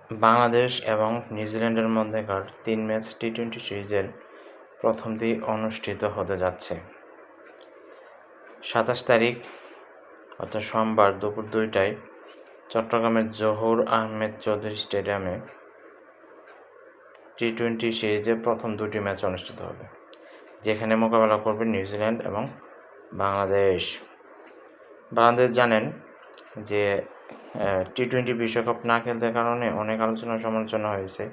বাংলাদেশ এবং নিউজিল্যান্ডের মধ্যেকার ৩ ম্যাচ টি-২০ সিরিজের প্রথমটি অনুষ্ঠিত হতে যাচ্ছে। ২৭ তারিখ অর্থাৎ সোমবার দুপুর ২টায় চট্টগ্রামের জহুর আহমেদ চৌধুরী স্টেডিয়ামে টি-২০ সিরিজের প্রথম দুটি ম্যাচ অনুষ্ঠিত হবে, যেখানে মোকাবেলা করবে নিউজিল্যান্ড এবং বাংলাদেশ। বাংলাদেশ জানেন যে টি-২০ বিশ্বকাপ না খেলতে কারণে অনেক আলোচনা সমালোচনা হয়েছে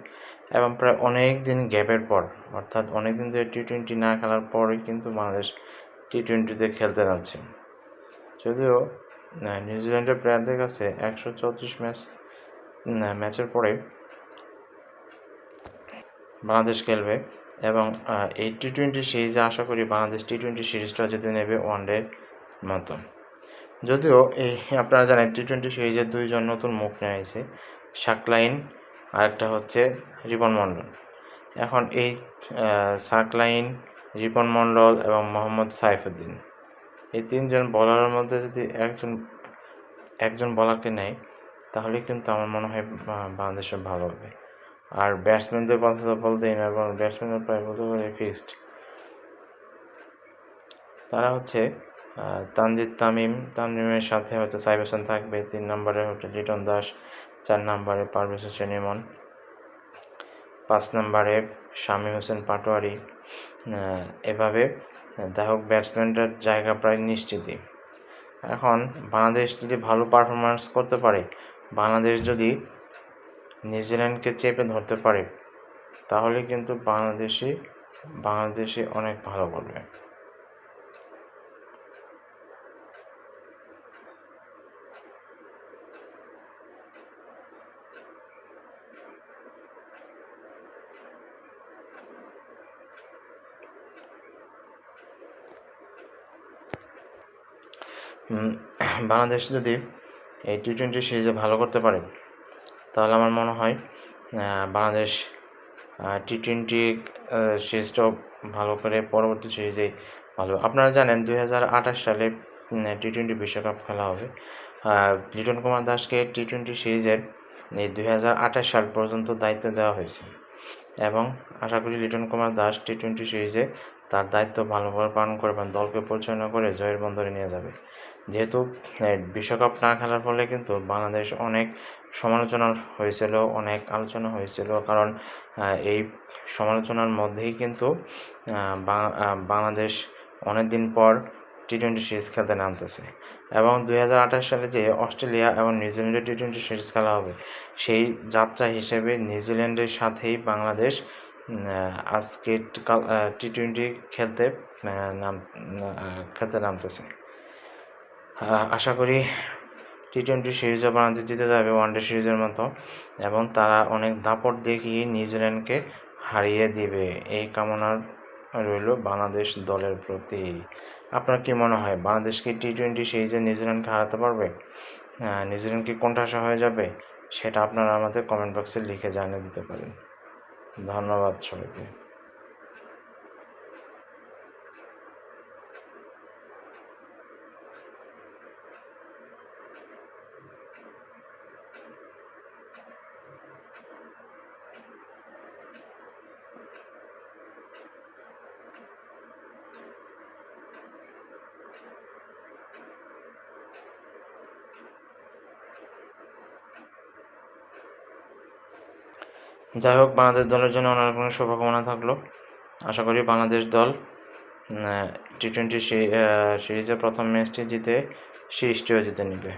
এবং প্রায় অনেক দিন গ্যাপের পর, অর্থাৎ অনেক দিন ধরে টি-২০ না খেলার পরই কিন্তু বাংলাদেশ টি-২০তে খেলতে যাচ্ছে। যদিও নিউজিল্যান্ডের প্লেয়ারদের কাছে ১৩৪ ম্যাচের পরে বাংলাদেশ খেলবে এবং এই টি-২০ সিরিজে আশা করি বাংলাদেশ টি-২০ সিরিজটা জিতে নেবে ওয়ানডের মতো। যদিও আপনারা জানেন টি-২০ সিরিজের দুইজন নতুন মুখ নিয়ে আসছে, সাকলাইন আর একটা হচ্ছে রিপন মণ্ডল। এখন এই সাকলাইন, রিপন মণ্ডল এবং মোহাম্মদ সাইফুদ্দিন, এই তিনজন বলারের মধ্যে যদি একজন বলারকে নেয় তাহলে কিন্তু আমার মনে হয় বাংলাদেশের ভালো হবে। আর ব্যাটসম্যানদের কথা তো বলতেই না, এবং ব্যাটসম্যানরা প্রায় বলতে পারে ফিক্সড। তারা হচ্ছে তামিমের সাথে হয়তো সাইফ হাসান থাকবে, ৩ নম্বরে হচ্ছে লিটন দাস, ৪ নম্বরে পারভেজ হোসেন ইমন, ৫ নম্বরে শামীম হোসেন পাটোয়ারি। এভাবে হোক ব্যাটসম্যানটার জায়গা প্রায় নিশ্চিতই। এখন বাংলাদেশ যদি ভালো পারফরমেন্স করতে পারে, বাংলাদেশ যদি নিউজিল্যান্ডকে চেপে ধরতে পারে, তাহলে কিন্তু বাংলাদেশে অনেক ভালো করবে। বাংলাদেশ যদি এই টি-২০ সিরিজে ভালো করতে পারে, তাহলে আমার মনে হয় বাংলাদেশ টি-২০ সিরিজটাও ভালো করে পরবর্তী সিরিজে ভালো। আপনারা জানেন ২০২৮ সালে টি-২০ বিশ্বকাপ খেলা হবে। লিটন কুমার দাসকে টি-২০ সিরিজের এই ২০২৮ সাল পর্যন্ত দায়িত্ব দেওয়া হয়েছে এবং আশা করি লিটন কুমার দাস টি-২০ সিরিজে তার দায়িত্ব ভালোভাবে পালন করবেন, দলকে পরিচালনা করে জয়ের বন্দরে নিয়ে যাবে। যেহেতু বিশ্বকাপ না খেলার ফলে কিন্তু বাংলাদেশ অনেক সমালোচনা হয়েছিল, অনেক আলোচনা হয়েছিল, কারণ এই সমালোচনার মধ্যেই কিন্তু বাংলাদেশ অনেক দিন পর টি-২০ সিরিজ খেলতে নামতেছে এবং ২০২৮ সালে যে অস্ট্রেলিয়া এবং নিউজিল্যান্ডের টি-২০ সিরিজ খেলা হবে, সেই যাত্রা হিসেবে নিউজিল্যান্ডের সাথেই বাংলাদেশ আজকে টি-২০ খেলতে নামতেছে। আশা করি টি-২০ সিরিজও বাংলাদেশ জিতে যাবে ওয়ানডে সিরিজের মতো, এবং তারা অনেক দাপট দেখিয়ে নিউজিল্যান্ডকে হারিয়ে দিবে, এই কামনা রইল বাংলাদেশ দলের প্রতি। আপনার কি মনে হয়, বাংলাদেশকে টি-২০ সিরিজে নিউজিল্যান্ডকে হারাতে পারবে? নিউজিল্যান্ড কি কোণঠাসা হয়ে যাবে? সেটা আপনারা আমাদের কমেন্ট বক্সে লিখে জানিয়ে দিতে পারেন। ধন্যবাদ সবাইকে। যাই হোক, বাংলাদেশ দলের জন্য অনেক অনেক শুভকামনা থাকলো। আশা করি বাংলাদেশ দল টি-২০ সিরিজের প্রথম ম্যাচটি জিতে সিরিজটিও জিতে নেবে।